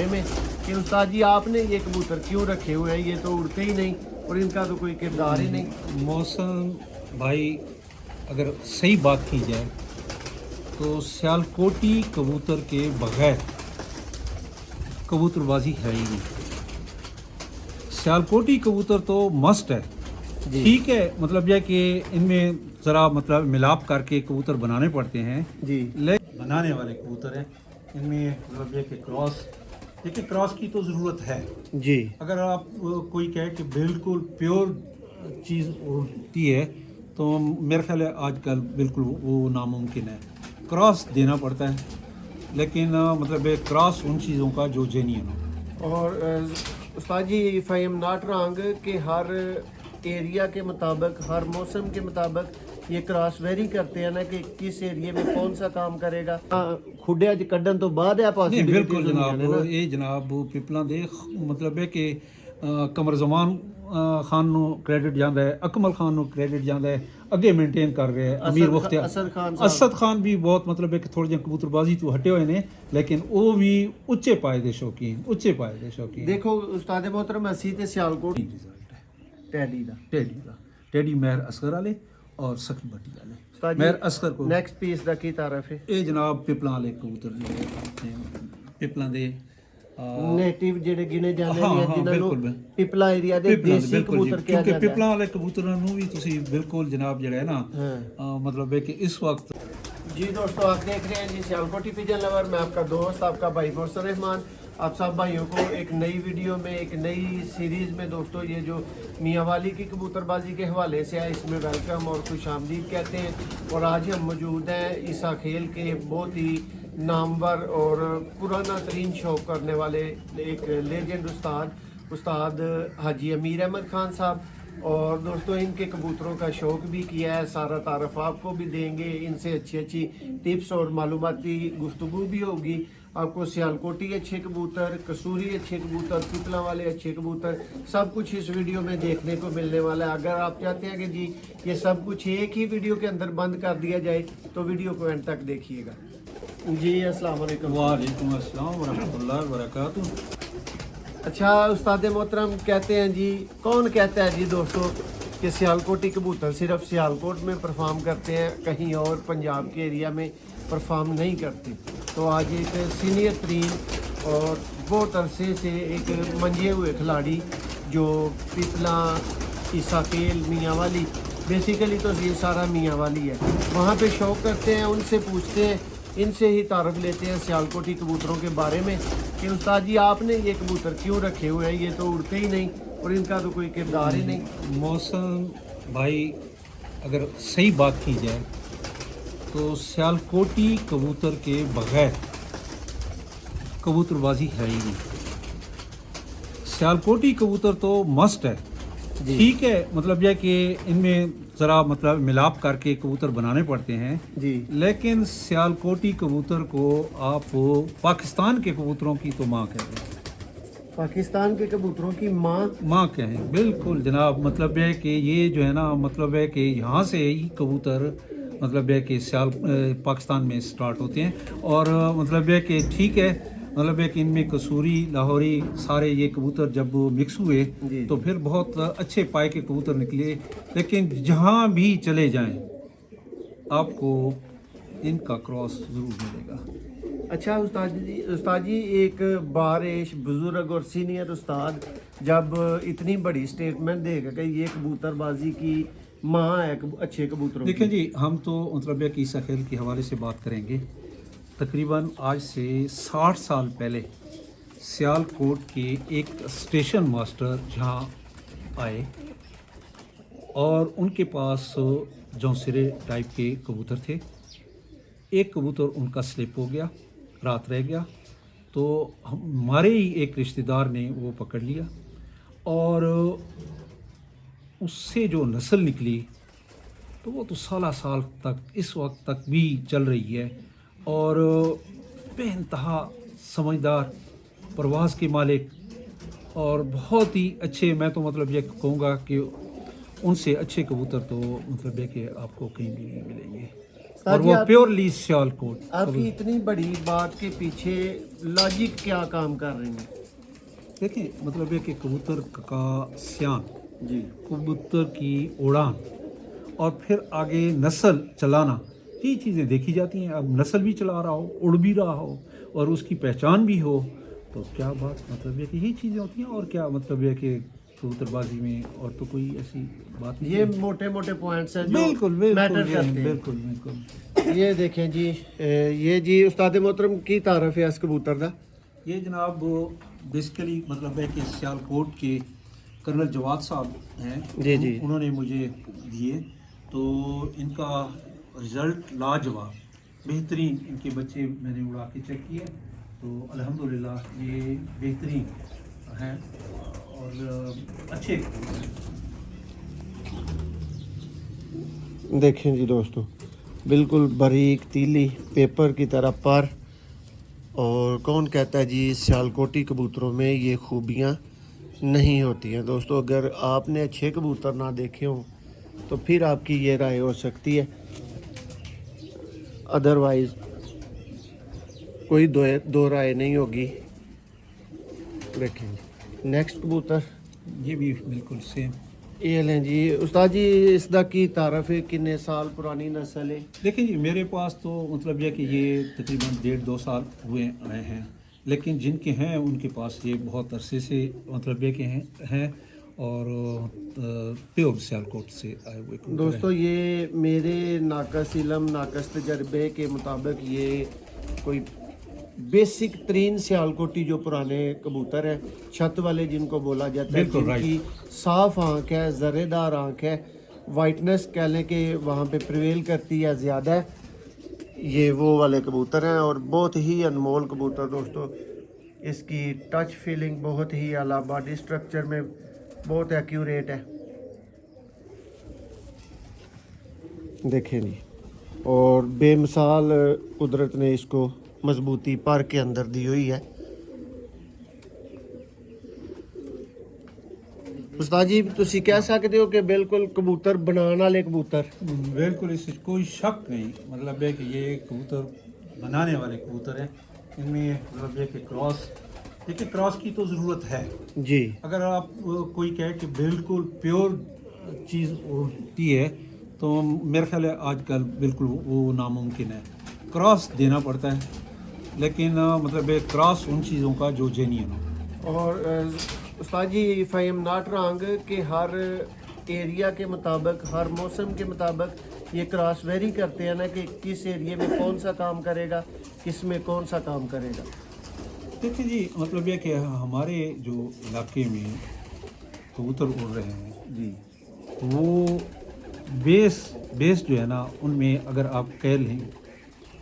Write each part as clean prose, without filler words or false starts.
बारे में कि उस्ताद जी आपने ये कबूतर क्यों रखे हुए हैं, ये तो उड़ते ही नहीं और इनका तो कोई किरदार ही नहीं। मौसम भाई, अगर सही बात की जाए तो सियालकोटी कबूतर के बगैर कबूतरबाजी है ही नहीं। सियालकोटी कबूतर तो मस्ट है, ठीक है, मतलब यह कि इनमें ज़रा मतलब मिलाप करके कबूतर बनाने पड़ते हैं जी, लेकिन बनाने वाले कबूतर हैं इनमें मतलब यह कि क्रॉस, देखिए क्रॉस की तो ज़रूरत है जी, अगर आप कोई कहे कि बिल्कुल प्योर चीज़ होती है तो मेरा ख्याल है आजकल बिल्कुल वो नामुमकिन है, क्रॉस देना पड़ता है, लेकिन मतलब एक क्रॉस उन चीज़ों का जो जेन्युइन हो। और उस्ताद जी if I am not wrong कि हर एरिया के मुताबिक, हर मौसम के मुताबिक ये क्रॉस वेरी करते हैं ना कि किस एरिया में कौन सा काम करेगा। खुडे अज कड्ढन तो बाद है नहीं पॉसिबिलिटी बिल्कुल जनाब, ये जनाब पिपलों दे मतलब है कि कमर जमान खान ਨੂੰ ਕ੍ਰੈਡਿਟ ਜਾਂਦਾ ਹੈ, ਅਕਮਲ ਖਾਨ ਨੂੰ ਕ੍ਰੈਡਿਟ ਜਾਂਦਾ ਹੈ, ਅੱਗੇ ਮੇਨਟੇਨ ਕਰ ਰਿਹਾ ਹੈ ਅਮੀਰ ਮੁਖਤਿਆਰ ਅਸਦ ਖਾਨ ਵੀ ਬਹੁਤ ਮਤਲਬ ਇੱਕ ਥੋੜੀ ਜਿਹੀ ਕਬੂਤਰਬਾਜ਼ੀ ਤੋਂ ਹਟੇ ਹੋਏ ਨੇ, ਲੇਕਿਨ ਉਹ ਵੀ ਉੱਚੇ ਪਾਏ ਦੇ ਸ਼ੌਕੀਨ, ਉੱਚੇ ਪਾਏ ਦੇ ਸ਼ੌਕੀਨ। ਦੇਖੋ ਉਸਤਾਦ मोहतरम ਅਸੀਂ ਤੇ ਸਿਆਲਕੋਟ ਰਿਜ਼ਲਟ ਹੈ ਟੈਡੀ ਦਾ ਟੈਡੀ ਮਹਿਰ ਅਸਗਰ ਵਾਲੇ और सखी भट्टी वाले उस्ताद मਹਿਰ जी ਅਸਗਰ को ਨੈਕਸਟ ਪੀਸ ਦਾ ਕੀ ਤਾਰਫ ਹੈ? ਇਹ ਜਨਾਬ ਪਿਪਲਾਂ ਵਾਲੇ ਕਬੂਤਰ ਨੇ, ਪਿਪਲਾਂ ਦੇ ਨੇਟਿਵ ਜਿਹੜੇ ਗਿਣੇ ਜਾਂਦੇ ਹਾਂ, ਨੇ ਹਾਂ, ਜਿਨ੍ਹਾਂ ਨੂੰ ਬਿਲਕੁਲ। ਪਿਪਲਾ ਏਰੀਆ ਦੇ ਪਿਪਲਾਂ ਦੇ ਦੇਸੀ ਬਿਲਕੁਲ ਜੀ, ਕਬੂਤਰ ਕਿਹਾ ਕਿਉਂਕਿ ਜਾਂਦਾ ਪਿਪਲਾਂ ਵਾਲੇ ਕਬੂਤਰਾਂ ਨੂੰ ਵੀ ਤੁਸੀਂ ਬਿਲਕੁਲ ਜਨਾਬ ਜਿਹੜਾ ਹੈ ਨਾ मतलब है कि इस वक्त जी दोस्तों, आप देख रहे हैं जी सियालकोटी पिजन लवर, मैं आपका दोस्त आपका भाई मोहसिन रहमान। आप सब भाइयों को एक नई वीडियो में, एक नई सीरीज़ में दोस्तों ये जो मियाँ वाली की कबूतरबाजी के हवाले से है इसमें वेलकम और खुश आमदीद कहते हैं। और आज हम मौजूद हैं ईसा खेल के बहुत ही नामवर और पुराना तरीन शौक करने वाले एक लेजेंड उस्ताद हाजी अमीर अहमद खान साहब। और दोस्तों इनके कबूतरों का शौक़ भी किया है, सारा तारफ़ आपको भी देंगे, इनसे अच्छी अच्छी टिप्स और मालूमाती गुफ्तगू भी होगी। आपको सियालकोटी अच्छे कबूतर, कसूरी अच्छे कबूतर, पिपला वाले अच्छे कबूतर, सब कुछ इस वीडियो में देखने को मिलने वाला है। अगर आप चाहते हैं कि जी ये सब कुछ एक ही वीडियो के अंदर बंद कर दिया जाए तो वीडियो को एंड तक देखिएगा। जी अस्सलाम वालेकुम। वालेकुम अस्सलाम वरहमतुल्लाहि वबरकातुहू। अच्छा उस्ताद मोहतरम, कहते हैं जी, कौन कहता है जी दोस्तों कि सियालकोटी कबूतर सिर्फ सियालकोट में परफॉर्म करते हैं, कहीं और पंजाब के एरिया में परफॉर्म नहीं करते? तो आज एक सीनियर तरीन और बहुत अरसे से एक मंजे हुए खिलाड़ी जो पिपला, ईसाखेल, मियाँ वाली, बेसिकली तो ये सारा मियाँ वाली है, वहाँ पे शौक़ करते हैं, उनसे पूछते हैं, इनसे ही तारफ़ लेते हैं सियालकोटी कबूतरों के बारे में कि उस्ताद जी आपने ये कबूतर क्यों रखे हुए हैं, ये तो उड़ते ही नहीं और इनका तो कोई किरदार ही नहीं। मौसम भाई, अगर सही बात की जाए तो सियालकोटी कबूतर के बगैर कबूतरबाजी है ही नहीं। सियालकोटी कबूतर तो मस्ट है, ठीक है, मतलब यह कि इनमें ज़रा मतलब मिलाप करके कबूतर बनाने पड़ते हैं जी, लेकिन सियालकोटी कबूतर को आप पाकिस्तान के कबूतरों की तो माँ कहते हैं, पाकिस्तान के कबूतरों की माँ कहें, बिल्कुल जनाब। मतलब है कि ये जो है ना, मतलब है कि यहाँ से ही कबूतर मतलब है कि पाकिस्तान में स्टार्ट होते हैं और मतलब है कि ठीक है, मतलब है कि इनमें कसूरी, लाहौरी सारे ये कबूतर जब मिक्स हुए तो फिर बहुत अच्छे पाए के कबूतर निकले। लेकिन जहाँ भी चले जाएं आपको इनका क्रॉस ज़रूर मिलेगा। अच्छा उस्ताद जी एक बारिश बुजुर्ग और सीनियर उस्ताद जब इतनी बड़ी स्टेटमेंट देगा कि ये कबूतरबाजी की माँ है अच्छे कबूतरों देखें जी, हम तो मतलब कि ईसा खेल के हवाले से बात करेंगे। तकरीबन आज से 60 साल पहले सियालकोट के एक स्टेशन मास्टर जहाँ आए और उनके पास जौंसिरे टाइप के कबूतर थे। एक कबूतर उनका स्लिप हो गया, रात रह गया, तो हमारे ही एक रिश्तेदार ने वो पकड़ लिया और उससे जो नस्ल निकली तो वो तो 16 साल तक इस वक्त तक भी चल रही है और बेइंतहा समझदार, परवाज़ के मालिक और बहुत ही अच्छे, मैं तो मतलब ये कहूँगा कि उनसे अच्छे कबूतर तो मतलब है कि आपको कहीं भी नहीं मिलेंगे। और जी, वो आप- प्योरली सियालकोट। आपकी इतनी बड़ी बात के पीछे लॉजिक क्या काम कर रही है? देखिए मतलब ये कि कबूतर का स्यान, जी कबूतर की उड़ान और फिर आगे नस्ल चलाना, ये चीज़ें देखी जाती हैं। अब नस्ल भी चला रहा हो, उड़ भी रहा हो और उसकी पहचान भी हो, तो क्या बात, मतलब ये कि यही चीज़ें होती हैं। और क्या मतलब ये कि कबूतरबाजी में और तो कोई ऐसी बात नहीं ये है। मोटे मोटे पॉइंट्स हैं जो बिल्कुल बिल्कुल मैटर ये, करते हैं। बिल्कुल बिल्कुल। ये देखें जी, ये जी उस्ताद मोहतरम की तारफ है इस कबूतर का। ये जनाब बेसिकली मतलब है कि सियालकोट के कर्नल जवाद साहब हैं, जी, जी। उन्होंने मुझे दिए, तो इनका रिज़ल्ट लाजवाब, बेहतरीन। इनके बच्चे मैंने उड़ा के चेक किए तो अल्हम्दुलिल्लाह ये बेहतरीन हैं और अच्छे। देखें जी दोस्तों, बिल्कुल बारीक तीली पेपर की तरह पर। और कौन कहता है जी सियालकोटी कबूतरों में ये खूबियाँ नहीं होती हैं? दोस्तों अगर आपने अच्छे कबूतर ना देखे हों तो फिर आपकी ये राय हो सकती है, अदरवाइज़ कोई दो राय नहीं होगी। देखें नेक्स्ट कबूतर, ये भी बिल्कुल सेम। ये लें जी उस्ताद जी, इसका की तारफ है, कितने साल पुरानी नस्ल है? देखिए जी मेरे पास तो मतलब यह कि ये तकरीबन 1.5-2 साल हुए आए हैं, लेकिन जिनके हैं उनके पास ये बहुत अरसे से मतलब ये कि हैं और प्योर सियालकोट से आए हुए कबूतर हैं। दोस्तों ये मेरे नाकस इलम नाकस तजर्बे के मुताबिक ये कोई बेसिक तरीन सियालकोटी जो पुराने कबूतर है, छत वाले जिनको बोला जाता है, बिल्कुल जिनकी साफ आंख है, जरेदार आंख है, वाइटनेस कह लें कि वहाँ पे प्रिवेल करती है ज़्यादा है, ये वो वाले कबूतर हैं। और बहुत ही अनमोल कबूतर दोस्तों, इसकी टच फीलिंग बहुत ही आला, बॉडी स्ट्रक्चर में बहुत एक्यूरेट है। देखें जी, और बेमिसाल कुदरत ने इसको मजबूती पर के अंदर दी हुई है। उस्ताद जी तुसी कह सकते हो कि बिल्कुल कबूतर बनाने वाले कबूतर? बिल्कुल इससे कोई शक नहीं, मतलब है कि ये कबूतर बनाने वाले कबूतर हैं। इनमें मतलब है कि क्रॉस, देखिए क्रॉस की तो ज़रूरत है। जी अगर आप कोई कहे कि बिल्कुल प्योर चीज़ होती है तो मेरे ख्याल है आजकल बिल्कुल वो नामुमकिन है, क्रॉस देना पड़ता है। लेकिन मतलब एक क्रॉस उन चीज़ों का जो जेन्युइन हो। और उस्ताद जी if I am not wrong कि हर एरिया के मुताबिक, हर मौसम के मुताबिक ये क्रॉस वेरी करते हैं ना, कि किस एरिया में कौन सा काम करेगा, किस में कौन सा काम करेगा। देखिए जी मतलब ये कि हमारे जो इलाके में कबूतर उड़ रहे हैं जी वो बेस जो है ना, उनमें अगर आप कह लें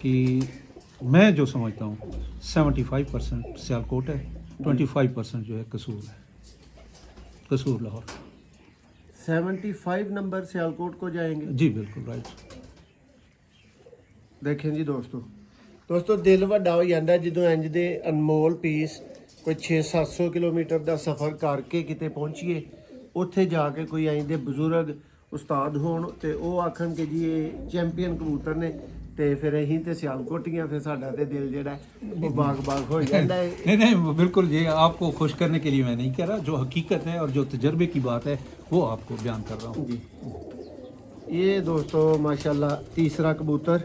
कि मैं जो समझता हूँ 75% सियालकोट है, 25% जो है कसूर है, कसूर लाहौर। 75 नंबर सियालकोट को जाएंगे। जी बिल्कुल राइट। देखें जी दोस्तों दिल वड्डा हो जाता ਜਦੋਂ इंज ਦੇ अनमोल पीस कोई 600-700 किलोमीटर ਦਾ ਸਫ਼ਰ ਕਰਕੇ ਕਿਤੇ ਪਹੁੰਚੀਏ, ਉੱਥੇ ਜਾ ਕੇ ਕੋਈ ਇੰਜ ਦੇ ਬਜ਼ੁਰਗ ਉਸਤਾਦ ਹੋਣ ਤੇ ਉਹ ਆਖਣ ਕਿ ਜੀ ਇਹ ਚੈਂਪੀਅਨ ਕਬੂਤਰ ਨੇ, ਤੇ ਫਿਰ ਅਸੀਂ ਤੇ ਸਿਆਲਕੋਟੀਆਂ, ਫਿਰ ਸਾਡਾ ਤੇ ਦਿਲ ਜਿਹੜਾ ਉਹ ਬਾਗ-ਬਾਗ ਹੋ ਜਾਂਦਾ ਹੈ। नहीं नहीं बिल्कुल, ये आपको खुश करने के लिए मैं नहीं कह रहा, जो हकीकत है और जो तजर्बे की बात है वो आपको बयान कर रहा हूँ। जी ये दोस्तों माशाल्लाह तीसरा कबूतर,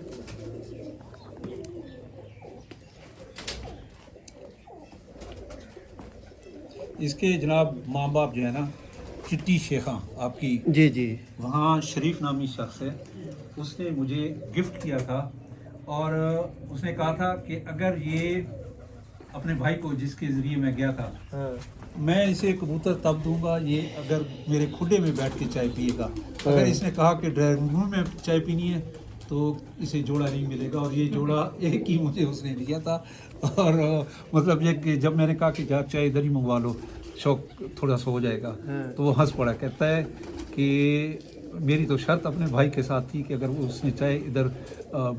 इसके जनाब माँ बाप जो है ना, चिट्टी शेखा आपकी जी जी वहाँ शरीफ नामी शख्स है, उसने मुझे गिफ्ट किया था और उसने कहा था कि अगर ये अपने भाई को जिसके ज़रिए मैं गया था, हाँ मैं इसे कबूतर तब दूंगा ये अगर मेरे खुडे में बैठ के चाय पिएगा। अगर इसने कहा कि ड्राइंग रूम में चाय पीनी है तो इसे जोड़ा नहीं मिलेगा, और ये जोड़ा एक ही मुझे उसने दिया था। और मतलब ये कि जब मैंने कहा कि जा चाय इधर ही मंगवा लो, शौक थोड़ा सा हो जाएगा, तो वो हंस पड़ा, कहता है कि मेरी तो शर्त अपने भाई के साथ थी कि अगर वो उसने चाय इधर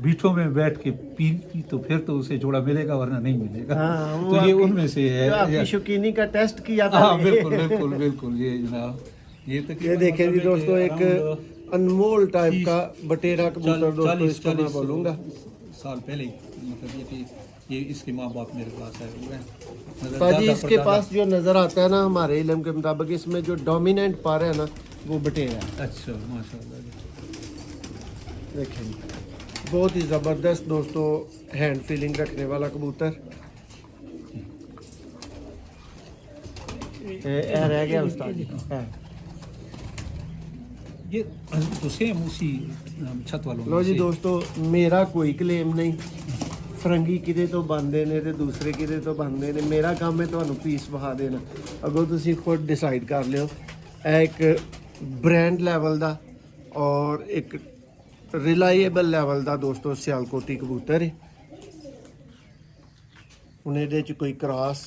बीठों में बैठ के पी तो फिर तो उसे जोड़ा मिलेगा, वरना नहीं मिलेगा। हाँ, वो तो ये आपकी- उनमें से है। जो आपकी शौकीनी का टेस्ट किया था। हाँ बिल्कुल बिल्कुल बिल्कुल, ये जनाब ये तकरीबन ये देखें जी मतलब है कि दोस्तों, एक around अनमोल टाइप तीस- का बटेरा कबूतर दोस्तों 40 इसको मैं बोलूँगा। साल पहले ही, मतलब ये कि ये इसके माँ बाप मेरे पास आए हुए हैं। मतलब ताजी दादा इसके परदादा- पास जो नज़र आता है ना हमारे इल्म के मुताबिक इसमें जो डोमिनेंट पर है ना वो बटेरा है। अच्छा माशाल्लाह जी। देखें बहुत ही ज़बरदस्त दोस्तों हैंड फीलिंग रखने वाला कबूतर। ये रह गया उस्ताद जी। हाँ। ये तो सेम उसी छत वालों लो में जी से- दोस्तों मेरा कोई क्लेम नहीं, फरंगी किदे तो बनते ने ते दूसरे किदे तो बनते ने। मेरा काम है ਤੁਹਾਨੂੰ ਪੀਸ ਵਿਖਾ ਦੇਣਾ, ਅੱਗੋਂ ਤੁਸੀਂ ਖੁਦ ਡਿਸਾਈਡ ਕਰ ਲਿਓ। ਇਹ ਇੱਕ ਬ੍ਰਾਂਡ ਲੈਵਲ ਦਾ ਔਰ ਇੱਕ ਰਿਲਾਈਏਬਲ ਲੈਵਲ ਦਾ ਦੋਸਤੋ ਸਿਆਲਕੋਟੀ ਕਬੂਤਰ ਹੈ। ਹੁਣ ਇਹਦੇ ਚ ਕੋਈ ਕ੍ਰਾਸ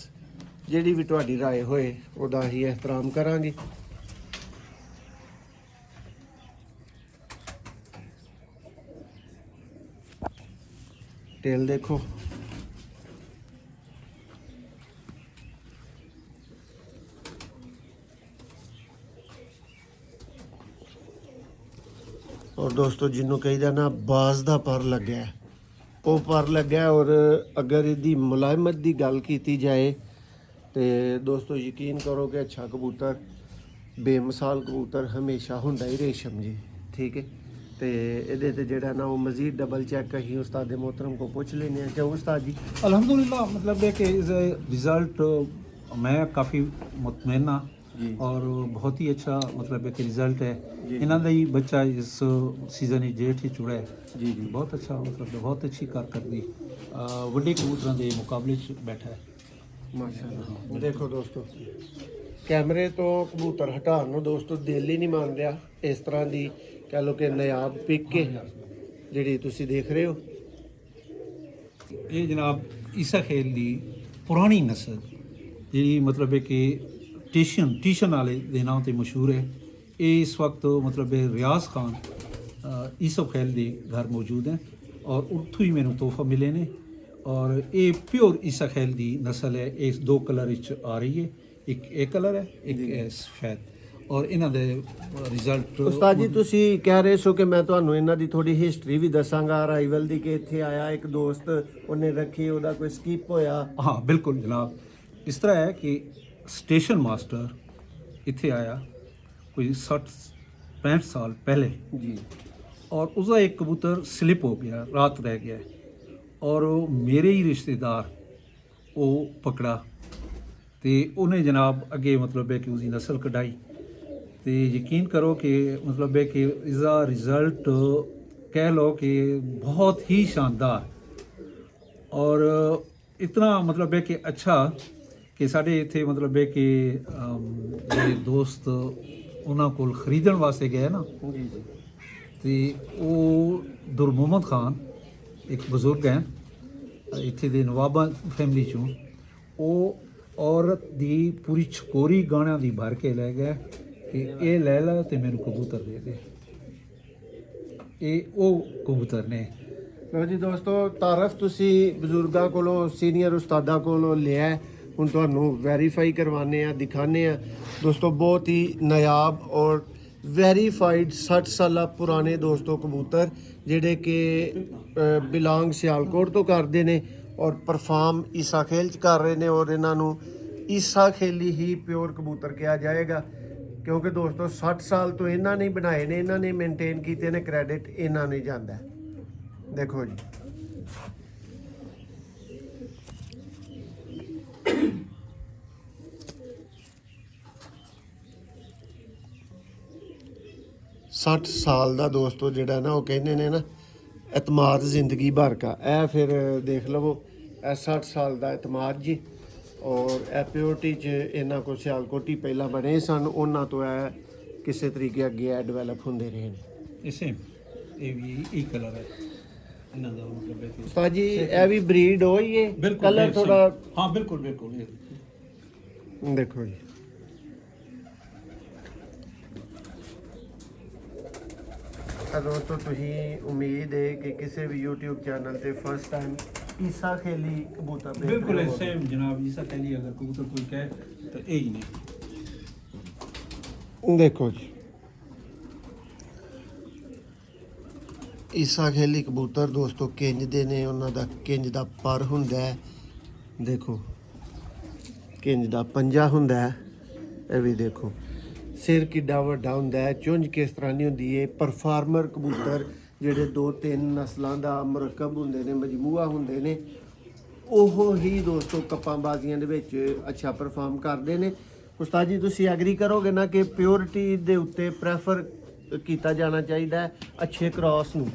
ਜਿਹੜੀ ਵੀ ਤੁਹਾਡੀ ਰਾਏ ਹੋਏ ਉਹਦਾ ਹੀ ਇਹਤਰਾਮ ਕਰਾਂਗੇ। टेल देखो और दोस्तों जिन्हों कहीदा ना बाज दा पर लग्या है, वो पर लग्या है। और अगर इसकी मुलायमत की गल की जाए तो दोस्तों यकीन करो कि अच्छा कबूतर बेमिसाल कबूतर हमेशा हुंदा ही रेशम जी, ठीक है। तो ये जड़ा ना वो मजीद डबल चेक ही उस्ताद मोहतरम को पूछ लेने हैं। क्यों उस्ताद जी? अल्हम्दुलिल्लाह, मतलब है कि रिज़ल्ट मैं काफ़ी मुतमईन हाँ जी। और बहुत ही अच्छा मतलब है कि रिज़ल्ट है। जी। इन्हों का ही बच्चा इस सीजन ही जेठ ही चुड़ा है जी जी बहुत अच्छा, मतलब बहुत अच्छी कारकर्दगी वड्डे कबूतरों के मुकाबले च बैठा है। माशाल्लाह। देखो दोस्तों कैमरे तो कबूतर हटाने ਨੂੰ ਦੋਸਤੋ ਦਿਲ ਹੀ ਨਹੀਂ ਮੰਨ ਰਿਹਾ। ਇਸ ਤਰ੍ਹਾਂ ਦੀ कह लो कि नायाब पिक के ਜਿਹੜੀ ਤੁਸੀਂ ਦੇਖ ਰਹੇ ਹੋ। ये जनाब ईसा खेल की पुरानी नस्ल जी, मतलब है कि टीशन वाले के नाम से मशहूर है। ये इस वक्त मतलब है रियाज खान ईसफ खेल के घर मौजूद हैं और उत्थों ही मैंने तोहफा मिले ने। और ये प्योर ईसा खेल की नस्ल है। ये दो कलर आ रही है, एक ये कलर है एक है सफेद। और इन्हों के रिजल्ट ਉਸਤਾਦ ਜੀ ਤੁਸੀਂ ਕਹਿ ਰਹੇ ਸੋ ਕਿ ਮੈਂ ਤੁਹਾਨੂੰ ਇਹਨਾਂ ਦੀ ਥੋੜੀ ਹਿਸਟਰੀ ਵੀ ਦੱਸਾਂਗਾ ਅਰਾਈਵਲ ਦੀ ਕਿ ਇੱਥੇ ਆਇਆ ਇੱਕ ਦੋਸਤ ਉਹਨੇ ਰੱਖੀ ਉਹਦਾ ਕੋਈ ਸਕਿਪ ਹੋਇਆ। हाँ बिल्कुल जनाब। इस तरह है कि स्टेशन मास्टर इत्थे आया कोई 60-65 साल पहले ਜੀ और उसका एक कबूतर स्लिप हो गया, रात रह गया और वो मेरे ही रिश्तेदार वो पकड़ा तो उन्हें जनाब अगे मतलब है कि उसकी नस्ल कढ़ाई। तो यकीन करो कि मतलब है कि इसका रिज़ल्ट कह लो कि बहुत ही शानदार और इतना मतलब है कि अच्छा कि साढ़े इत्थे मतलब है कि मेरे दोस्त उन्होंने को खरीदण वास्ते गए ना ਜੀ ਜੀ तो वो दुर मोहम्मद खान एक बजुर्ग हैं इत्थे दे नवाबा फैमिली चों, वो औरत दी पूरी छकोरी गाणियां दी भर के लै गए कि ये लै ला ते मैनू कबूतर दे दे। ये वो कबूतर ने ਲੋ ਜੀ ਦੋਸਤੋ ਤਾਰਫ ਤੁਸੀਂ ਬਜ਼ੁਰਗਾਂ ਕੋਲੋਂ ਸੀਨੀਅਰ ਉਸਤਾਦਾਂ ਕੋਲੋਂ ਲਿਆ ਹੈ। ਹੁਣ ਤੁਹਾਨੂੰ ਵੈਰੀਫਾਈ ਕਰਵਾਉਂਦੇ ਆ ਦਿਖਾਉਂਦੇ ਆ ਦੋਸਤੋ ਬਹੁਤ ਹੀ ਨਾਯਾਬ ਔਰ ਵੈਰੀਫਾਈਡ 60 ਸਾਲਾ ਪੁਰਾਣੇ ਦੋਸਤੋ ਕਬੂਤਰ ਜਿਹੜੇ ਕਿ ਬਿਲੋਂਗ ਸਿਆਲਕੋਟ ਤੋਂ ਕਰਦੇ ਨੇ ਔਰ ਪਰਫਾਰਮ ਈਸਾ ਖੇਲ ਚ ਕਰ ਰਹੇ ਨੇ ਔਰ ਇਹਨਾਂ ਨੂੰ ਈਸਾ ਖੇਲੀ ਹੀ ਪਿਓਰ ਕਬੂਤਰ ਕਿਹਾ ਜਾਏਗਾ ਕਿਉਂਕਿ ਦੋਸਤੋ 60 ਸਾਲ ਤੋਂ ਇਹਨਾਂ ਨੇ ਬਣਾਏ ਨੇ, ਇਹਨਾਂ ਨੇ ਮੇਨਟੇਨ ਕੀਤੇ ਨੇ, ਕ੍ਰੈਡਿਟ ਇਹਨਾਂ ਨੇ ਜਾਂਦਾ ਹੈ। देखो जी सठ साल का दोस्तों जिहड़ा ना वो कहते ने ना एतमाद जिंदगी भर का। ए फिर देख लवो ए 60 साल का एतमाद जी और ए प्योरिटी च इन्हों को सियालकोटी पहला बने सन उन्होंने तो ए किसी तरीके अगे डिवेलप होंदे रहे ने। इसे ये भी एक कलर है इन्हां दा मतलब है कि उस्ताद जी ए भी ब्रीड हो ही है बिल्कुल कलर थोड़ा हाँ बिल्कुल बिल्कुल देखो जी दोस्तों तुही उम्मीद है कि किसी भी यूट्यूब चैनल ते फर्स्ट टाइम ईसा खेली कबूतर देख बिल्कुल रहे हो। सेम जनाब ईसा कहली अगर कबूतर कोई कहे तो यही नहीं। देखो जी ਈਸਾ ਖੇਲੀ ਕਬੂਤਰ ਦੋਸਤੋ ਕਿੰਜ ਦੇ ਨੇ, ਉਹਨਾਂ ਦਾ ਕਿੰਜ ਦਾ ਪਰ ਹੁੰਦਾ ਹੈ, ਦੇਖੋ ਕਿੰਜ ਦਾ ਪੰਜਾ ਹੁੰਦਾ ਹੈ, ਇਹ ਵੀ ਦੇਖੋ ਸਿਰ ਕਿੱਡਾ ਵੱਡਾ ਹੁੰਦਾ ਹੈ, ਚੁੰਝ ਕਿਸ ਤਰ੍ਹਾਂ ਦੀ ਹੁੰਦੀ ਹੈ। ਪਰਫਾਰਮਰ ਕਬੂਤਰ ਜਿਹੜੇ 2-3 ਨਸਲਾਂ ਦਾ ਮੁਰੱਕਬ ਹੁੰਦੇ ਨੇ, ਮਜਮੂਆ ਹੁੰਦੇ ਨੇ, ਉਹ ਹੀ ਦੋਸਤੋ ਕੱਪਾਂ ਬਾਜ਼ੀਆਂ ਦੇ ਵਿੱਚ ਅੱਛਾ ਪਰਫਾਰਮ ਕਰਦੇ ਨੇ। ਉਸਤਾਦ ਜੀ ਤੁਸੀਂ ਐਗਰੀ ਕਰੋਗੇ ਨਾ ਕਿ ਪਿਓਰਿਟੀ ਦੇ ਉੱਤੇ ਪ੍ਰੈਫਰ ਕੀਤਾ ਜਾਣਾ ਚਾਹੀਦਾ ਹੈ ਅੱਛੇ ਕ੍ਰਾਸ ਨੂੰ?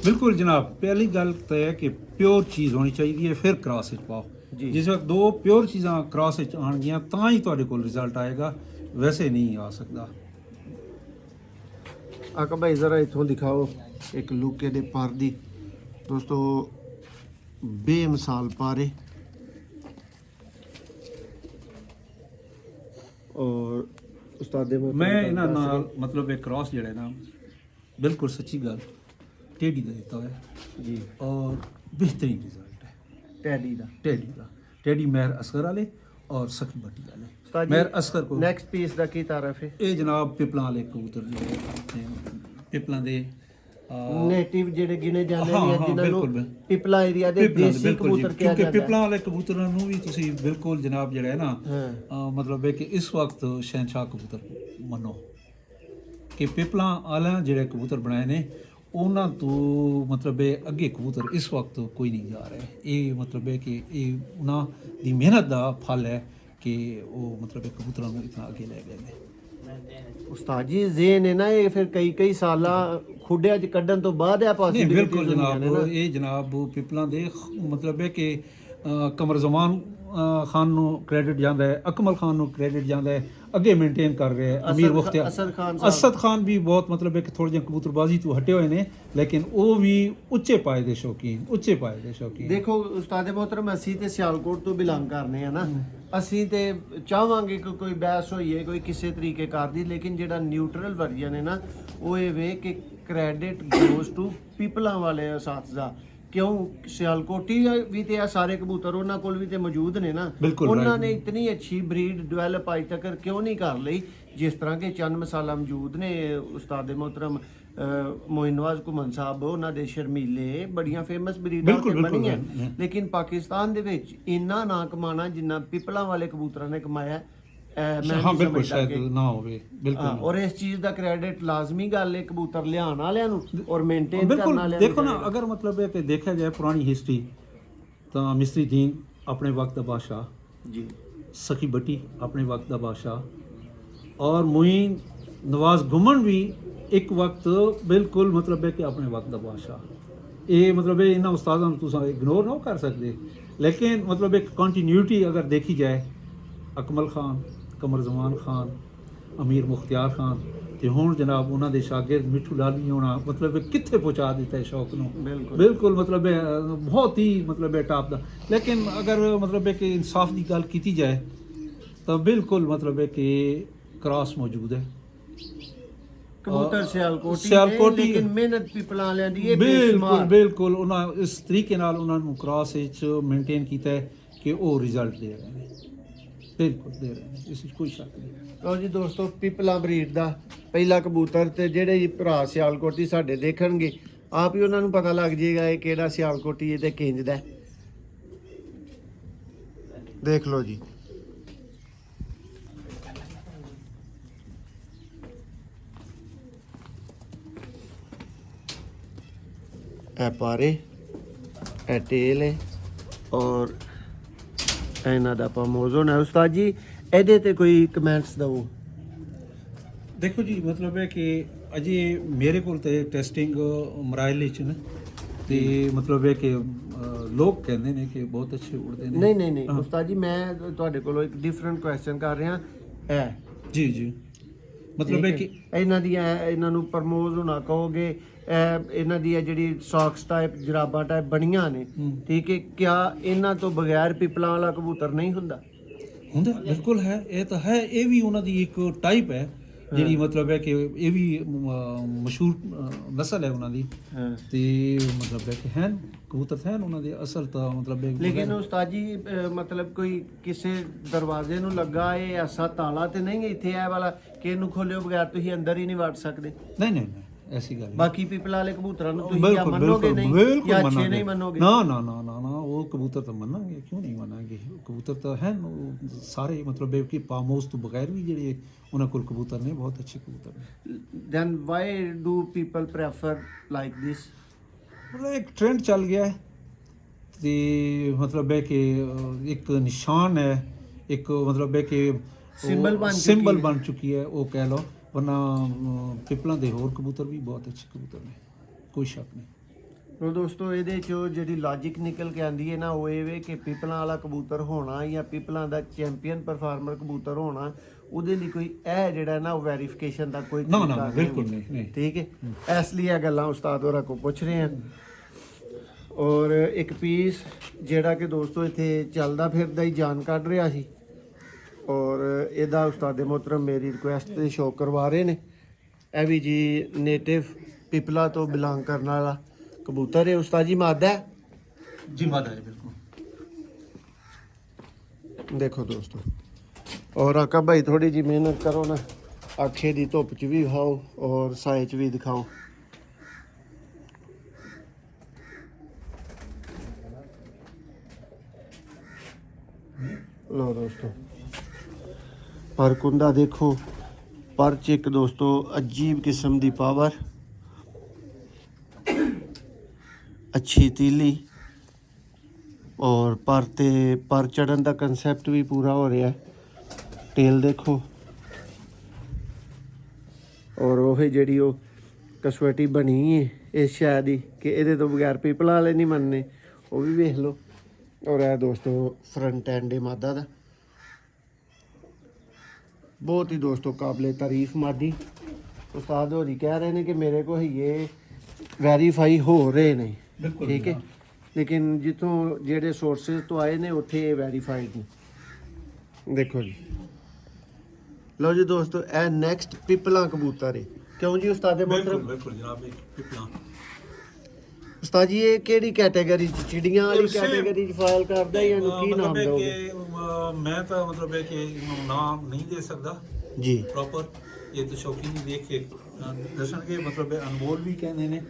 ਬਿਲਕੁਲ ਜਨਾਬ, ਪਹਿਲੀ ਗੱਲ ਤਾਂ ਹੈ ਕਿ ਪਿਓਰ ਚੀਜ਼ ਹੋਣੀ ਚਾਹੀਦੀ ਹੈ, ਫਿਰ ਕ੍ਰਾਸ ਵਿੱਚ ਪਾਓ। ਜੀ। ਜਿਸ ਵਕਤ ਦੋ ਪਿਓਰ ਚੀਜ਼ਾਂ ਕ੍ਰਾਸ ਵਿੱਚ ਆਉਣਗੀਆਂ ਤਾਂ ਹੀ ਤੁਹਾਡੇ ਕੋਲ ਰਿਜ਼ਲਟ ਆਏਗਾ, ਵੈਸੇ ਨਹੀਂ ਆ ਸਕਦਾ। ਆਕਾ ਭਾਈ ਜ਼ਰਾ ਇੱਥੋਂ ਦਿਖਾਓ ਇੱਕ ਲੁੱਕ ਦੇ ਪਰ ਦੀ ਦੋਸਤੋ, ਬੇਮਿਸਾਲ ਪਾਰੇ ਔਰ ਉਸਤਾਦ ਦੇ ਮੈਂ ਇਹਨਾਂ ਨਾਲ ਮਤਲਬ ਇਹ ਕ੍ਰਾਸ ਜਿਹੜਾ ਹੈ ਨਾ, ਬਿਲਕੁਲ ਸੱਚੀ ਗੱਲ ਟੇਡੀ ਦਾ ਦਿੱਤਾ ਹੋਇਆ ਜੀ, ਔਰ ਬਿਹਤਰੀਨ ਰਿਜ਼ਲਟ ਹੈ ਟੇਡੀ ਮਹਿਰ ਅਸਗਰ ਵਾਲੇ ਔਰ ਸਖੀ ਬੱਟੀ ਵਾਲੇ। ਮਹਿਰ ਅਸਗਰ ਕੋ ਨੈਕਸਟ ਪੀਸ ਦਾ ਕੀ ਤਾਰਫ ਹੈ? ਇਹ ਜਨਾਬ ਪਿਪਲਾਂ ਵਾਲੇ ਕਬੂਤਰ ਜਿਹੜੇ ਆਪਣੇ ਪਿਪਲਾਂ ਦੇ ਨੇਟਿਵ ਜਿਹੜੇ ਗਿਣੇ ਜਾਂਦੇ ਹਾਂ, ਨੇ, ਹਾਂ, ਜਿਨ੍ਹਾਂ ਨੂੰ ਬਿਲਕੁਲ। ਪਿਪਲਾ ਏਰੀਆ ਦੇ ਪਿਪਲਾਂ ਦੇ ਦੇਸੀ ਬਿਲਕੁਲ ਜੀ, ਕਬੂਤਰ ਕਿਹਾ ਕਿਉਂਕਿ ਜਾਂਦਾ ਹੈ। ਪਿਪਲਾਂ ਵਾਲੇ ਕਬੂਤਰਾਂ ਨੂੰ ਵੀ ਤੁਸੀਂ ਬਿਲਕੁਲ ਜਨਾਬ ਜਿਹੜਾ ਹੈ ਨਾ ਮਤਲਬ ਹੈ ਕਿ ਇਸ ਵਕਤ ਸ਼ਹਿਨशाह ਕਬੂਤਰ ਮੰਨੋ ਕਿ ਪਿਪਲਾਂ ਵਾਲਿਆਂ ਜਿਹੜੇ ਕਬੂਤਰ ਬਣਾਏ ਨੇ ਉਹਨਾਂ ਤੋਂ ਮਤਲਬ ਹੈ ਅੱਗੇ ਕਬੂਤਰ ਇਸ ਵਕਤ ਕੋਈ ਨਹੀਂ ਜਾ ਰਿਹਾ। ਇਹ ਮਤਲਬ ਹੈ ਕਿ ਇਹ ਉਹਨਾਂ ਦੀ ਮਿਹਨਤ ਦਾ ਫਲ ਹੈ ਕਿ ਉਹ ਮਤਲਬ ਹੈ ਕਬੂਤਰਾਂ ਨੂੰ ਇਤਨਾ ਅੱਗੇ ਲੈ ਗਏ ਨੇ। ਉਸਤਾਦ ਜੀ ਜ਼ੇਨ ਹੈ ਨਾ, ਇਹ ਫਿਰ ਕਈ ਸਾਲਾਂ ਖੁੱਡਿਆਂ 'ਚ ਕੱਢਣ ਤੋਂ ਬਾਅਦ ਇਹ ਨਹੀਂ ਪੋਸੀਬਿਲਿਟੀ ਬਿਲਕੁਲ ਜਨਾਬ, ਇਹ ਜਨਾਬ ਪਿਪਲਾਂ ਦੇ ਮਤਲਬ ਹੈ ਕਿ ਕਮਰ ਜ਼ਮਾਨ ਖਾਨ ਨੂੰ ਕ੍ਰੈਡਿਟ ਜਾਂਦਾ ਹੈ, ਅਕਮਲ ਖਾਨ ਨੂੰ ਕ੍ਰੈਡਿਟ ਜਾਂਦਾ ਹੈ, ਅੱਗੇ ਮੇਨਟੇਨ ਕਰ ਰਹੇ ਹੈ ਅਮੀਰ ਮੁਖਤਿਆਰ, ਅਸਦ ਖਾਨ ਵੀ ਬਹੁਤ ਮਤਲਬ ਹੈ ਕਿ ਥੋੜੇ ਜਿਹੇ ਕਬੂਤਰਬਾਜ਼ੀ ਤੋਂ ਹਟੇ ਹੋਏ ਨੇ, ਲੇਕਿਨ ਉਹ ਵੀ ਉੱਚੇ ਪਾਏ ਦੇ ਸ਼ੌਕੀਨ ਦੇਖੋ ਉਸਤਾਦ ਮੋਹਤਰਮ, ਅਸੀਂ ਤੇ ਸਿਆਲਕੋਟ ਤੋਂ ਬਿਲੋਂਗ ਕਰਨੇ ਆ ਨਾ, ਅਸੀਂ ਤੇ ਚਾਹਾਂਗੇ ਕਿ ਕੋਈ ਬਹਿਸ ਹੋਈਏ ਕੋਈ ਕਿਸੇ ਤਰੀਕੇ ਕਰਦੀ, ਲੇਕਿਨ ਜਿਹੜਾ ਨਿਊਟਰਲ ਵਰਜਨ ਹੈ ਨਾ ਉਹ ਇਹ ਵੇ ਕਿ ਕ੍ਰੈਡਿਟ ਗੋਜ਼ ਟੂ ਪੀਪਲਾਂ ਵਾਲੇ ਅਸਾਤਜ਼ਾ। ਕਿਉਂ? ਸਿਆਲਕੋਟੀ ਵੀ ਤੇ ਆ ਸਾਰੇ ਕਬੂਤਰ ਉਹਨਾਂ ਕੋਲ ਵੀ ਤੇ ਮੌਜੂਦ ਨੇ ਨਾ, ਉਹਨਾਂ ਨੇ ਇਤਨੀ ਅੱਛੀ ਬਰੀਡ ਡਿਵੈਲਪ ਅਜ ਤੱਕ ਕਿਉਂ ਨਹੀਂ ਕਰ ਲਈ ਜਿਸ ਤਰ੍ਹਾਂ ਕਿ ਚੰਦ ਮਸਾਲਾ ਮੌਜੂਦ ਨੇ। ਉਸਤਾਦ ਮੋਹਤਰਮ ਮੋਇਨ ਨਵਾਜ਼ ਘੁਮਨ ਸਾਹਿਬ, ਉਹਨਾਂ ਦੇ ਸ਼ਰਮੀਲੇ ਬੜੀਆਂ ਫੇਮਸ ਬਰੀਡਾਂ ਬਣੀਆਂ, ਲੇਕਿਨ ਪਾਕਿਸਤਾਨ ਦੇ ਵਿੱਚ ਇੰਨਾ ਨਾ ਕਮਾਣਾ ਜਿੰਨਾ ਪਿਪਲਾਂ ਵਾਲੇ ਕਬੂਤਰਾਂ ਨੇ ਕਮਾਇਆ ਹਾਂ ਬਿਲਕੁਲ ਸ਼ਾਇਦ ਨਾ ਹੋਵੇ। ਬਿਲਕੁਲ ਔਰ ਇਸ ਚੀਜ਼ ਦਾ ਕ੍ਰੈਡਿਟ ਲਾਜ਼ਮੀ ਗੱਲ ਹੈ ਕਬੂਤਰ ਲਿਆਉਣ ਵਾਲਿਆਂ ਨੂੰ ਔਰ ਮੇਨਟੇਨ ਕਰਨ ਵਾਲਿਆਂ ਨੂੰ। ਦੇਖੋ ਨਾ, ਅਗਰ ਮਤਲਬ ਹੈ ਕਿ ਦੇਖਿਆ ਜਾਏ ਪੁਰਾਣੀ ਹਿਸਟਰੀ ਤਾਂ ਮਿਸਰੀ ਦੀਨ ਆਪਣੇ ਵਕਤ ਦਾ ਬਾਦਸ਼ਾਹ ਜੀ, ਸਖੀ ਬੱਟੀ ਆਪਣੇ ਵਕਤ ਦਾ ਬਾਦਸ਼ਾਹ ਔਰ ਮੋਇਨ ਨਵਾਜ਼ ਗੁਮਨ ਵੀ ਇੱਕ ਵਕਤ ਬਿਲਕੁਲ ਮਤਲਬ ਹੈ ਕਿ ਆਪਣੇ ਵਕਤ ਦਾ ਬਾਦਸ਼ਾਹ। ਇਹ ਮਤਲਬ ਹੈ ਇਹਨਾਂ ਉਸਤਾਦਾਂ ਨੂੰ ਤੁਸੀਂ ਇਗਨੋਰ ਨਾ ਕਰ ਸਕਦੇ, ਲੇਕਿਨ ਮਤਲਬ ਇੱਕ ਕੰਟੀਨਿਊਟੀ ਅਗਰ ਦੇਖੀ ਜਾਏ, ਅਕਮਲ ਖਾਨ, ਕਮਰ ਜ਼ਮਾਨ ਖਾਨ, ਅਮੀਰ ਮੁਖਤਿਆਰ ਖਾਨ ਤੇ ਹੁਣ ਜਨਾਬ ਉਹਨਾਂ ਦੇ ਸ਼ਾਗਿਰਦ ਮਿੱਠੂ ਲਾਲੀ ਹੋਣਾ, ਮਤਲਬ ਕਿੱਥੇ ਪਹੁੰਚਾ ਦਿੱਤਾ ਹੈ ਸ਼ੌਕ ਨੂੰ। ਬਿਲਕੁਲ ਮਤਲਬ ਬਹੁਤ ਹੀ ਮਤਲਬ ਟਾਪ ਦਾ। ਲੇਕਿਨ ਅਗਰ ਮਤਲਬ ਹੈ ਕਿ ਇਨਸਾਫ ਦੀ ਗੱਲ ਕੀਤੀ ਜਾਏ ਤਾਂ ਬਿਲਕੁਲ ਮਤਲਬ ਹੈ ਕਿ ਕ੍ਰਾਸ ਮੌਜੂਦ ਹੈ। ਕਬੂਤਰ ਸਿਆਲਕੋਟੀ ਲੇਕਿਨ ਮਿਹਨਤ ਪੀਪਲਾਂ ਵਾਲਿਆਂ ਦੀ ਇਹ ਬਿਲਕੁਲ ਉਹਨਾਂ ਇਸ ਤਰੀਕੇ ਨਾਲ ਉਹਨਾਂ ਨੂੰ ਕ੍ਰਾਸ ਵਿੱਚ ਮੇਨਟੇਨ ਕੀਤਾ ਹੈ ਕਿ ਉਹ ਰਿਜ਼ਲਟ ਦੇ ਰਹੇ ਨੇ, ਬਿਲਕੁਲ ਦੇ ਰਹੇ ਨੇ, ਇਸ ਵਿੱਚ ਕੋਈ ਸ਼ੱਕ ਨਹੀਂ। ਲਓ ਜੀ ਦੋਸਤੋ, ਪਿਪਲਾ ਬਰੀਡ ਦਾ ਪਹਿਲਾ ਕਬੂਤਰ, ਤੇ ਜਿਹੜੇ ਜੀ ਭਰਾ ਸਿਆਲਕੋਟੀ ਸਾਡੇ ਦੇਖਣਗੇ ਆਪ ਹੀ ਉਹਨਾਂ ਨੂੰ ਪਤਾ ਲੱਗ ਜਾਏਗਾ ਇਹ ਕਿਹੜਾ ਸਿਆਲਕੋਟੀ ਤੇ ਕਿੰਜ ਦਾ। ਦੇਖ ਲਓ ਜੀ, ਇਹ ਪਾਰੇ, ਇਹ ਟੇਲ ਹੈ ਔਰ ਇਹਨਾਂ ਦਾ ਪਮੋਜ਼ਨ ਹੈ। ਉਸਤਾਦ ਜੀ ਇਹਦੇ ਤੇ ਕੋਈ ਕਮੈਂਟਸ ਦਿਓ। ਦੇਖੋ ਜੀ ਮਤਲਬ ਹੈ ਕਿ ਅਜੇ ਮੇਰੇ ਕੋਲ ਤੇ ਟੈਸਟਿੰਗ ਮਰਾਇਲ ਵਿੱਚ ਨੇ ਤੇ ਮਤਲਬ ਹੈ ਕਿ ਲੋਕ ਕਹਿੰਦੇ ਨੇ ਕਿ ਬਹੁਤ ਅੱਛੇ ਉੜਦੇ ਨੇ। ਨਹੀਂ ਉਸਤਾਦ ਜੀ, ਮੈਂ ਤੁਹਾਡੇ ਕੋਲੋਂ ਇੱਕ ਡਿਫਰੈਂਟ ਕੁਐਸਚਨ ਕਰ ਰਿਹਾ। ਜੀ ਮਤਲਬ ਹੈ ਕਿ ਇਹਨਾਂ ਨੂੰ ਪ੍ਰਮੋਜ਼ ਹੋਣਾ ਕਹੋਗੇ, ਇਹਨਾਂ ਦੀ ਜਿਹੜੀ ਸੌਕਸ ਟਾਈਪ ਜਰਾਬਾਂ ਟਾਈਪ ਬਣੀਆਂ ਨੇ, ਠੀਕ ਹੈ, ਕਿਆ ਇਹਨਾਂ ਤੋਂ ਬਗੈਰ ਪਿਪਲਾਂ ਵਾਲਾ ਕਬੂਤਰ ਨਹੀਂ ਹੁੰਦਾ? ਬਿਲਕੁਲ ਹੈ, ਇਹ ਤਾਂ ਹੈ, ਇਹ ਵੀ ਉਹਨਾਂ ਦੀ ਇੱਕ ਟਾਈਪ ਹੈ ਜਿਹੜੀ ਮਤਲਬ ਹੈ ਕਿ ਇਹ ਵੀ ਮਸ਼ਹੂਰ ਨਸਲ ਹੈ ਉਹਨਾਂ ਦੀ ਤੇ ਮਤਲਬ ਹੈ ਕਿ ਹਨ ਕਬੂਤਰ ਹਨ ਉਹਨਾਂ ਦੇ ਅਸਲ ਤਾਂ ਮਤਲਬ ਹੈ। ਲੇਕਿਨ ਉਸਤਾਦ ਜੀ ਮਤਲਬ ਕੋਈ ਕਿਸੇ ਦਰਵਾਜ਼ੇ ਨੂੰ ਲੱਗਾ ਇਹ ਐਸਾ ਤਾਲਾ ਤੇ ਨਹੀਂ ਇੱਥੇ ਇਹ ਵਾਲਾ ਕਿ ਇਹਨੂੰ ਖੋਲਿਓ ਬਗੈਰ ਤੁਸੀਂ ਅੰਦਰ ਹੀ ਨਹੀਂ ਵੜ ਸਕਦੇ? ਨਹੀਂ ਐਸੀ ਗੱਲ ਨਹੀਂ। ਬਾਕੀ ਪੀਪਲ ਵਾਲੇ ਕਬੂਤਰਾਂ ਨੂੰ ਤੁਸੀਂ ਜਾਂ ਬਿਲਕੁਲ ਮੰਨੋਗੇ ਬਿਲਕੁਲ ਨਹੀਂ ਬਿਲकुल ਜਾਂ ਅੱਛੇ ਮੰਨਾਂਗੇ। ਨਹੀਂ ਮੰਨੋਗੇ? ਨਾ ਨਾ ਨਾ ਨਾ ਨਾ ਉਹ ਕਬੂਤਰ ਤਾਂ ਮੰਨਾਂਗੇ, ਕਿਉਂ ਨਹੀਂ ਮੰਨਾਂਗੇ। ਕਬੂਤਰ ਤਾਂ ਹੈ ਸਾਰੇ ਮਤਲਬ ਕਿ ਪਾਮੋਸ ਤੋਂ ਬਗੈਰ ਵੀ ਜਿਹੜੇ ਉਹਨਾਂ ਕੋਲ ਕਬੂਤਰ ਨੇ ਬਹੁਤ ਅੱਛੇ ਕਬੂਤਰ ਨੇ। then why do people prefer like this? ਮਤਲਬ ਇੱਕ ਟ੍ਰੈਂਡ ਚੱਲ ਗਿਆ ਹੈ ਤੇ ਮਤਲਬ ਹੈ ਕਿ ਇੱਕ ਨਿਸ਼ਾਨ ਹੈ, ਇੱਕ ਮਤਲਬ ਹੈ ਕਿ Symbol ਬਣ ਚੁੱਕੀ ਸਿੰਬਲ ਹੈ। ਬਣ ਚੁੱਕੀ ਹੈ ਉਹ ਕਹਿ ਲਓ। ਵਰਨਾ ਪਿਪਲਾਂ ਦੇ ਹੋਰ ਕਬੂਤਰ ਵੀ ਬਹੁਤ ਅੱਛੇ ਕਬੂਤਰ ਨੇ, ਕੋਈ ਸ਼ੱਕ ਨਹੀਂ। ਤੋ ਦੋਸਤੋ ਇਹਦੇ ਚੋਂ ਜਿਹੜੀ ਲੌਜੀਕ ਨਿਕਲ ਕੇ ਆਂਦੀ ਹੈ ਨਾ ਉਹ ਇਹ ਵੇ ਕਿ ਪੀਪਲਾਂ ਵਾਲਾ ਕਬੂਤਰ ਹੋਣਾ ਜਾਂ ਪੀਪਲਾਂ ਦਾ ਚੈਂਪੀਅਨ ਪਰਫਾਰਮਰ ਕਬੂਤਰ ਹੋਣਾ, ਉਹਦੇ ਲਈ ਕੋਈ ਇਹ ਜਿਹੜਾ ਨਾ ਉਹ ਵੈਰੀਫਿਕੇਸ਼ਨ ਦਾ ਕੋਈ ਨਾ ਨਾ ਤਰੀਕਾ ਬਿਲਕੁਲ ਨਹੀਂ ਨਹੀਂ। ਠੀਕ ਹੈ। ਇਸ ਲਈ ਇਹ ਗੱਲਾਂ ਉਸਤਾਦ ਹੋਰਾਂ ਕੋਲ ਪੁੱਛ ਰਹੇ ਹਾਂ। ਔਰ ਇੱਕ ਪੀਸ ਜਿਹੜਾ ਕਿ ਦੋਸਤੋ ਇੱਥੇ ਚੱਲਦਾ ਫਿਰਦਾ ਹੀ ਜਾਨ ਕੱਢ ਰਿਹਾ ਸੀ, ਔਰ ਇਹਦਾ ਉਸਤਾਦ ਮੁਹਤਰਮ ਮੇਰੀ ਰਿਕੁਐਸਟ ਤੇ ਸ਼ੋਅ ਕਰਵਾ ਰਹੇ ਨੇ। ਇਹ ਵੀ ਜੀ ਨੇਟਿਵ ਪਿਪਲਾ ਤੋਂ ਬਿਲੋਂਗ ਕਰਨ ਵਾਲਾ ਕਬੂਤਰ ਹੈ। ਉਸਤਾਦ ਜੀ ਮਾਦਾ ਹੈ ਜੀ, ਮਾਦਾ ਹੈ ਬਿਲਕੁਲ। ਦੇਖੋ ਦੋਸਤੋ, ਔਰ ਆਕਾ ਭਾਈ ਥੋੜੀ ਜੀ ਮਿਹਨਤ ਕਰੋ ਨਾ, ਆਖੇ ਦੀ ਧੁੱਪ 'ਚ ਵੀ ਵਿਖਾਓ ਔਰ ਸਾਏ 'ਚ ਵੀ ਦਿਖਾਓ। ਲੋ ਦੋਸਤੋ ਪਰ ਕੁੰਦਾ ਦੇਖੋ, ਪਰ 'ਚ ਇੱਕ ਦੋਸਤੋ ਅਜੀਬ ਕਿਸਮ ਦੀ ਪਾਵਰ, ਅੱਛੀ ਤੀਲੀ ਔਰ ਪਰ ਚੜਨ ਦਾ ਕੰਸੈਪਟ ਵੀ ਪੂਰਾ ਹੋ ਰਿਹਾ ਹੈ। ਟੇਲ ਦੇਖੋ ਔਰ ਉਹ ਜਿਹੜੀ ਉਹ ਕਸਵਟੀ ਬਣੀ ਹੈ ਇਸ ਸ਼ਾਇਦ ਹੀ ਕਿ ਇਹਦੇ ਤੋਂ ਬਗੈਰ ਪੀਪਲਾਂ ਵਾਲੇ ਨਹੀਂ ਮੰਨਨੇ, ਉਹ ਵੀ ਵੇਖ ਲਓ। ਔਰ ਇਹ ਦੋਸਤੋ ਫਰੰਟ ਐਂਡ ਮਾਦਾ ਦਾ ਬਹੁਤ ਹੀ ਦੋਸਤੋ ਕਾਬਲੇ ਤਾਰੀਫ ਮਾਦੀ। ਉਸਤਾਦ ਹੋਰੀ ਕਹਿ ਰਹੇ ਨੇ ਕਿ ਮੇਰੇ ਕੋਲ ਇਹ ਵੈਰੀਫਾਈ ਹੋ ਰਹੇ ਨੇ, ਬਿਲਕੁਲ ਠੀਕ ਹੈ, ਲੇਕਿਨ ਜਿੱਥੋਂ ਜਿਹੜੇ ਸੋਰਸਿਸ ਤੋਂ ਆਏ ਨੇ ਉੱਥੇ ਇਹ ਵੈਰੀਫਾਈਡ ਨਹੀਂ। ਦੇਖੋ ਜੀ, ਲਓ ਜੀ ਦੋਸਤੋ ਇਹ ਨੈਕਸਟ ਪਿਪਲਾ ਕਬੂਤਰ ਹੈ। ਕਿਉਂ ਜੀ ਉਸਤਾਦ ਮੁਹਤਰਮ? ਬਿਲਕੁਲ ਜਨਾਬ, ਇੱਕ ਪਿਪਲਾ। ਉਸਤਾਦ ਜੀ ਇਹ ਕਿਹੜੀ ਕੈਟਾਗਰੀ ਚ, ਚਿੜੀਆਂ ਵਾਲੀ ਕੈਟਾਗਰੀ ਚ ਫਾਈਲ ਕਰਦਾ ਜਾਂ ਇਹਨੂੰ ਕੀ ਨਾਮ ਦੋਗੇ? ਮੈਂ ਤਾਂ ਮਤਲਬ ਹੈ ਕਿ ਨਾਮ ਨਹੀਂ ਦੇ ਸਕਦਾ ਜੀ ਪ੍ਰੋਪਰ, ਇਹ ਤਾਂ ਸ਼ੌਕੀਨ ਹੀ ਦੇਖ ਕੇ ਦੱਸਣਗੇ। ਮਤਲਬ ਅਨਮੋਲ ਵੀ ਕਹਿੰਦੇ ਨੇ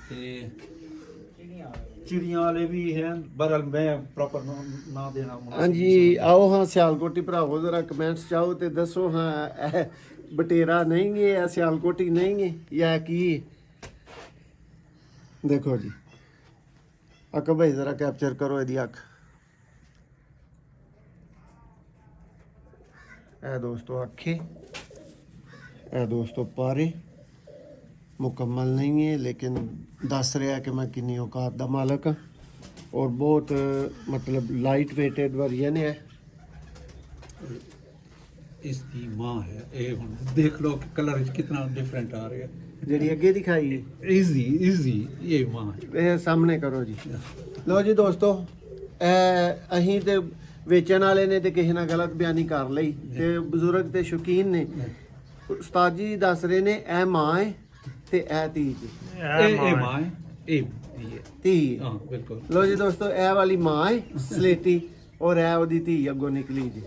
ਤੇ ਚਿੜੀਆਂ ਵਾਲੇ ਵੀ ਹੈ, ਬਹਰਹਾਲ ਮੈਂ ਪ੍ਰੋਪਰ ਨਾ ਦੇਣਾ ਮੁਨਾਸਿਬ ਹਾਂਜੀ। ਆਓ ਹਾਂ ਸਿਆਲਕੋਟੀ ਭਰਾਵੋ, ਜ਼ਰਾ ਕਮੈਂਟਸ ਚਾਹੋ ਤੇ ਦੱਸੋ ਹਾਂ ਇਹ ਬਟੇਰਾ ਨਹੀਂ ਹੈ, ਇਹ ਸਿਆਲਕੋਟੀ ਨਹੀਂ ਹੈ ਜਾਂ ਕੀ? ਦੇਖੋ ਜੀ ਅੱਖ ਭਾਈ ਜ਼ਰਾ ਕੈਪਚਰ ਕਰੋ ਇਹਦੀ ਅੱਖ। ਇਹ ਦੋਸਤੋ ਅੱਖੇ, ਇਹ ਦੋਸਤੋ ਪਾਰੇ ਮੁਕੰਮਲ ਨਹੀਂ ਹੈ, ਲੇਕਿਨ ਦੱਸ ਰਿਹਾ ਕਿ ਮੈਂ ਕਿੰਨੀ ਔਕਾਤ ਦਾ ਮਾਲਕ ਹਾਂ। ਔਰ ਬਹੁਤ ਮਤਲਬ ਲਾਈਟ ਵੇਟਡ ਵਰਜਨ ਹੈ। ਇਸ ਦੀ ਮਾਂ ਹੈ ਇਹ। ਹੁਣ ਦੇਖ ਲਓ ਕਿ ਕਲਰ ਵਿੱਚ ਕਿੰਨਾ ਡਿਫਰੈਂਟ ਆ ਰਿਹਾ। ਜਿਹੜੀ ਅੱਗੇ ਦਿਖਾਈ ਹੈ ਇਜ਼ੀ ਇਹ ਮਾਂ ਹੈ। ਇਹ ਸਾਹਮਣੇ ਕਰੋ ਜੀ। ਲਓ ਜੀ ਦੋਸਤੋ, ਇਹ ਅਸੀਂ ਤੇ ਵੇਚਣ ਵਾਲੇ ਨੇ ਤੇ ਕਿਸੇ ਨਾਲ ਗਲਤ ਬਿਆਨੀ ਕਰ ਲਈ ਤੇ ਬਜ਼ੁਰਗ ਤੇ ਸ਼ੌਕੀਨ ਨੇ। ਉਸਤਾਦ ਜੀ ਦੱਸ ਰਹੇ ਨੇ ਇਹ ਮਾਂ ਹੈ ਤੇ ਇਹ ਧੀ ਜੀ। ਇਹ ਮਾਂ ਹੈ, ਇਹ ਧੀ। ਹਾਂ ਬਿਲਕੁਲ। ਲਓ ਜੀ ਦੋਸਤੋ, ਇਹ ਵਾਲੀ ਮਾਂ ਹੈ ਸਲੇਟੀ ਔਰ ਇਹ ਉਹਦੀ ਧੀ ਅੱਗੋਂ ਨਿਕਲੀ ਜੀ।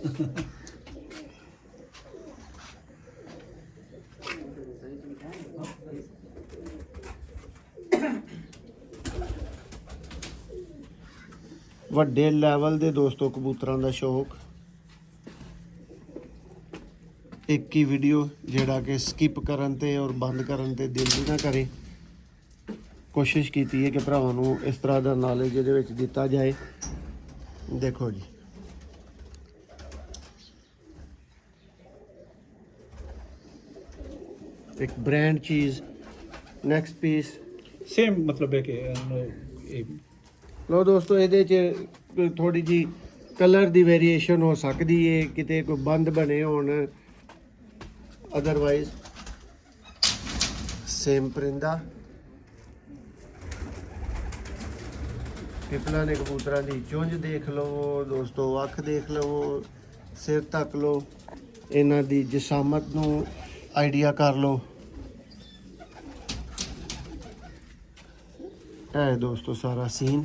ਵੱਡੇ ਲੈਵਲ ਦੇ ਦੋਸਤੋ ਕਬੂਤਰਾਂ ਦਾ ਸ਼ੌਕ, ਇੱਕ ਹੀ ਵੀਡੀਓ ਜਿਹੜਾ ਕਿ ਸਕਿਪ ਕਰਨ ਤੇ ਔਰ ਬੰਦ ਕਰਨ ਤੇ ਦਿਲ ਵੀ ਨਾ ਕਰੇ। ਕੋਸ਼ਿਸ਼ ਕੀਤੀ ਹੈ ਕਿ ਭਰਾਵਾਂ ਨੂੰ ਇਸ ਤਰ੍ਹਾਂ ਦਾ ਨੌਲੇਜ ਇਹਦੇ ਵਿੱਚ ਦਿੱਤਾ ਜਾਏ। ਦੇਖੋ ਜੀ, ਇੱਕ ਬ੍ਰਾਂਡ ਚੀਜ਼। ਨੈਕਸਟ ਪੀਸ ਸੇਮ ਮਤਲਬ ਹੈ ਕਿ ਇਹ ਲੋ ਦੋਸਤੋ, ਇਹਦੇ 'ਚ ਥੋੜੀ ਜੀ ਕਲਰ ਦੀ ਵੇਰੀਏਸ਼ਨ ਹੋ ਸਕਦੀ ਹੈ, ਕਿਤੇ ਕੋਈ ਬੰਦ ਬਣੇ ਹੋਣ, ਅਦਰਵਾਈਜ਼ ਸੇਮ ਪਰਿੰਦਾ। ਪਿਪਲਾਂ ਨੇ ਕਬੂਤਰਾਂ ਦੀ ਚੁੰਝ ਦੇਖ ਲਓ ਦੋਸਤੋ, ਅੱਖ ਦੇਖ ਲਓ, ਸਿਰ ਤੱਕ ਲਓ, ਇਹਨਾਂ ਦੀ ਜਿਸਾਮਤ ਨੂੰ ਆਈਡੀਆ ਕਰ ਲਓ। ਇਹ ਦੋਸਤੋ ਸਾਰਾ ਸੀਨ।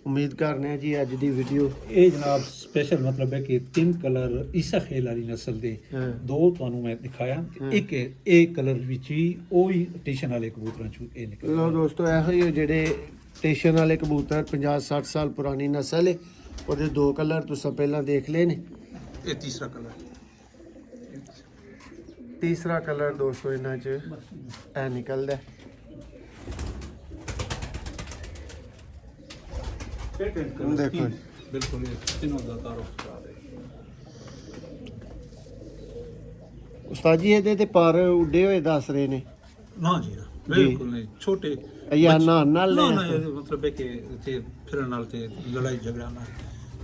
ਉਮੀਦ ਕਰਨੇ ਆ ਜੀ ਅੱਜ ਦੀ ਵੀਡੀਓ ਇਹ ਜਨਾਬ ਸਪੈਸ਼ਲ ਮਤਲਬ ਹੈ ਕਿ 3 ਕਲਰ ਈਸਾ ਖੇਲ ਵਾਲੀ ਨਸਲ ਦੇ ਹਾਂ। 2 ਤੁਹਾਨੂੰ ਮੈਂ ਦਿਖਾਇਆ ਇੱਕ ਇਹ ਕਲਰ ਵਿੱਚ ਵੀ ਉਹ ਹੀ ਸਟੇਸ਼ਨ ਵਾਲੇ ਕਬੂਤਰਾਂ ਚੋਂ ਇਹ ਨਿਕਲ ਲੋ ਦੋਸਤੋ ਇਹੋ ਹੀ ਜਿਹੜੇ ਸਟੇਸ਼ਨ ਵਾਲੇ ਕਬੂਤਰ 50-60 ਸਾਲ ਪੁਰਾਣੀ ਨਸਲ ਹੈ ਉਹਦੇ 2 ਕਲਰ ਤੁਸੀਂ ਪਹਿਲਾਂ ਦੇਖ ਲਏ ਨੇ। ਇਹ ਤੀਸਰਾ ਕਲਰ ਤੀਸਰਾ ਕਲਰ ਦੋਸਤੋ ਇਹਨਾਂ 'ਚ ਇਹ ਨਿਕਲਦਾ ਹੈ। ਦੇਖੋ ਜੀ। ਬਿਲਕੁਲ ਤਿੰਨੋਂ ਦਾ ਤਾਰਫ ਕਰਾ ਦੇ ਉਸਤਾਦ ਜੀ ਇਹਦੇ ਤੇ ਪਰ ਉੱਡੇ ਹੋਏ ਦੱਸ ਰਹੇ ਨੇ। ਨਾ ਜੀ ਨਾ, ਬਿਲਕੁਲ ਨਹੀਂ ਛੋਟੇ ਜਾਂ ਨਹਾਉਣ ਨਾਲ ਨਾ ਨੇ ਨਾ ਇਹ ਮਤਲਬ ਹੈ ਕਿ ਇੱਥੇ ਫਿਰਨ ਨਾਲ ਤੇ ਲੜਾਈ ਝਗੜਾ ਨਾ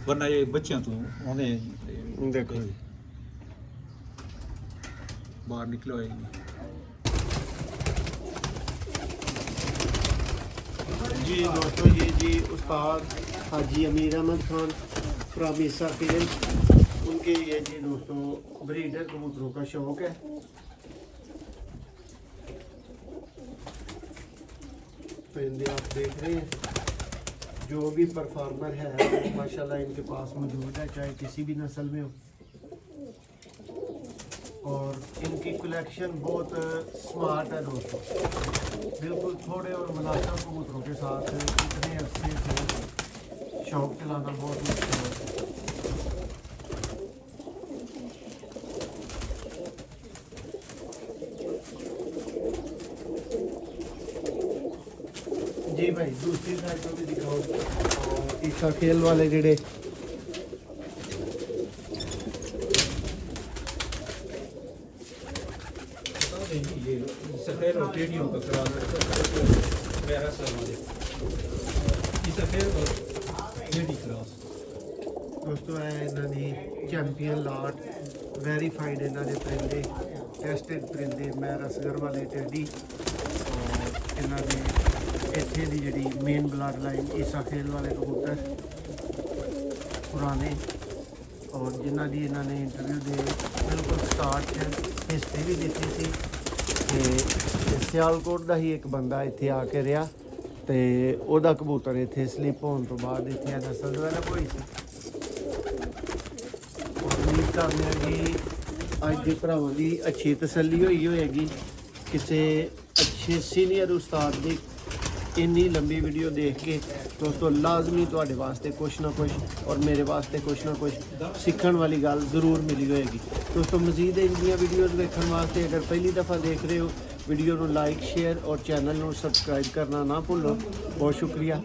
ਵਰਨਾ ਇਹ ਬੱਚਿਆਂ ਤੋਂ ਆਉਂਦੇ ਦੇਖੋ ਜੀ। ਬਾਹਰ ਨਿਕਲੇ ਹੋਏ ਨੇ। जी दोस्तों ये जी उस्ताद हाजी अमीर अहमद खान फ्रॉम ईसा खेल उनके ये जी दोस्तों ब्रीडर कबूतरों का शौक है। परिंदे आप देख रहे हैं जो भी परफॉर्मर है माशाल्लाह इनके पास मौजूद है चाहे किसी भी नस्ल में हो। और इनकी कलेक्शन बहुत स्मार्ट है दोस्तों, बिल्कुल थोड़े और मुनासिब कबूतरों के साथ इतने अच्छे से शौक चलाना बहुत मुश्किल है। जी भाई दूसरी साइड को भी दिखाओ। और ईसा खेल वाले जेड़े ये सफेद और टेढ़ियों का करा मेरा सवाल है ये सफेद और टेढ़ी क्रॉस दोस्तों है इन्हों की चैंपियन लाट वेरीफाइड इन्हों के परिंदे टेस्टेड परिंदे मैं रसगर वाले टेडी और इन्हों के इत्थे दी जी मेन ब्लड लाइन ईसा खेल वाले कबूतर पुराने और जिन्हों की इन्होंने इंटरव्यू दे बिल्कुल स्टार्ट हिस्ट्री भी दी सी ਤੇ ਸਿਆਲਕੋਟ ਦਾ ਹੀ ਇੱਕ ਬੰਦਾ ਇੱਥੇ ਆ ਕੇ ਰਿਹਾ ਤੇ ਉਹਦਾ ਕਬੂਤਰ ਇੱਥੇ ਸਲਿੱਪ ਹੋਣ ਤੋਂ ਬਾਅਦ ਇੱਥੇ ਨਸਲ ਡਿਵੈਲਪ ਹੋਈ ਸੀ। ਉਮੀਦ ਕਰਦੇ ਹਾਂ ਕਿ ਅੱਜ ਦੇ ਭਰਾਵਾਂ ਦੀ ਅੱਛੀ ਤਸੱਲੀ ਹੋਈ ਹੋਏਗੀ। ਕਿਸੇ ਅੱਛੇ ਸੀਨੀਅਰ ਉਸਤਾਦ ਦੀ ਇੰਨੀ ਲੰਬੀ ਵੀਡੀਓ ਦੇਖ ਕੇ ਦੋਸਤੋ ਲਾਜ਼ਮੀ ਤੁਹਾਡੇ ਵਾਸਤੇ ਕੁਛ ਨਾ ਕੁਛ ਔਰ ਮੇਰੇ ਵਾਸਤੇ ਕੁਛ ਨਾ ਕੁਛ ਸਿੱਖਣ ਵਾਲੀ ਗੱਲ ਜ਼ਰੂਰ ਮਿਲੀ ਹੋਏਗੀ। ਦੋਸਤੋ ਮਜ਼ੀਦ ਇੰਨੀਆਂ ਵੀਡੀਓਜ਼ ਵੇਖਣ ਵਾਸਤੇ ਅਗਰ ਪਹਿਲੀ ਦਫਾ ਦੇਖ ਰਹੇ ਹੋ ਵੀਡੀਓ ਨੂੰ ਲਾਈਕ ਸ਼ੇਅਰ ਔਰ ਚੈਨਲ ਨੂੰ ਸਬਸਕ੍ਰਾਈਬ ਕਰਨਾ ਨਾ ਭੁੱਲੋ। ਬਹੁਤ ਸ਼ੁਕਰੀਆ।